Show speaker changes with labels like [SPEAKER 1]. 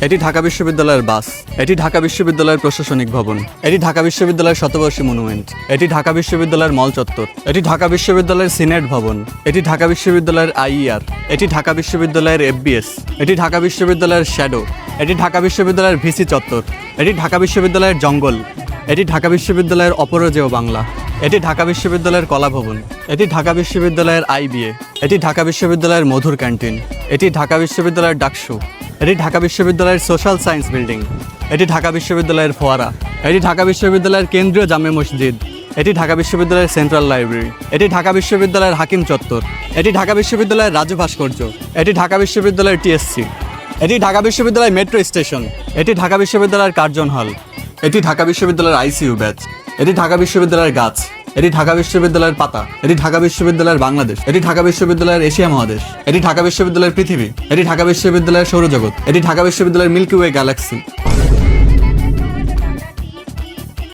[SPEAKER 1] এটি ঢাকা বিশ্ববিদ্যালয়ের বাস। এটি ঢাকা বিশ্ববিদ্যালয়ের প্রশাসনিক ভবন। এটি ঢাকা বিশ্ববিদ্যালয়ের শতবর্ষী মনুমেন্ট। এটি ঢাকা বিশ্ববিদ্যালয়ের মল চত্বর। এটি ঢাকা বিশ্ববিদ্যালয়ের সিনেট ভবন। এটি ঢাকা বিশ্ববিদ্যালয়ের আইইআর। এটি ঢাকা বিশ্ববিদ্যালয়ের এফবিএস। এটি ঢাকা বিশ্ববিদ্যালয়ের শ্যাডো। এটি ঢাকা বিশ্ববিদ্যালয়ের ভিসি চত্বর। এটি ঢাকা বিশ্ববিদ্যালয়ের জঙ্গল। এটি ঢাকা বিশ্ববিদ্যালয়ের অপরাজেয় বাংলা। এটি ঢাকা বিশ্ববিদ্যালয়ের কলা ভবন। এটি ঢাকা বিশ্ববিদ্যালয়ের আইবিএ। এটি ঢাকা বিশ্ববিদ্যালয়ের মধুর ক্যান্টিন। এটি ঢাকা বিশ্ববিদ্যালয়ের ডাকসু। এটি ঢাকা বিশ্ববিদ্যালয়ের সোশ্যাল সায়েন্স বিল্ডিং। এটি ঢাকা বিশ্ববিদ্যালয়ের ফোয়ারা। এটি ঢাকা বিশ্ববিদ্যালয়ের কেন্দ্রীয় জামে মসজিদ। এটি ঢাকা বিশ্ববিদ্যালয়ের সেন্ট্রাল লাইব্রেরি। এটি ঢাকা বিশ্ববিদ্যালয়ের হাকিম চত্বর। এটি ঢাকা বিশ্ববিদ্যালয়ের রাজু ভাস্কর্য। এটি ঢাকা বিশ্ববিদ্যালয়ের টিএসসি। এটি ঢাকা বিশ্ববিদ্যালয়ের মেট্রো স্টেশন। এটি ঢাকা বিশ্ববিদ্যালয়ের কার্জন হল। এটি ঢাকা বিশ্ববিদ্যালয়ের আইসিইউ ব্যাচ। এটি ঢাকা বিশ্ববিদ্যালয়ের গাছ। এটি ঢাকা বিশ্ববিদ্যালয়ের পাতা। এটি ঢাকা বিশ্ববিদ্যালয়ের বাংলাদেশ। এটি ঢাকা বিশ্ববিদ্যালয়ের এশিয়া মহাদেশ। এটি ঢাকা বিশ্ববিদ্যালয়ের পৃথিবী। এটি ঢাকা বিশ্ববিদ্যালয়ের সৌরজগৎ। এটি ঢাকা বিশ্ববিদ্যালয়ের মিল্কি ওয়ে গ্যালাক্সি।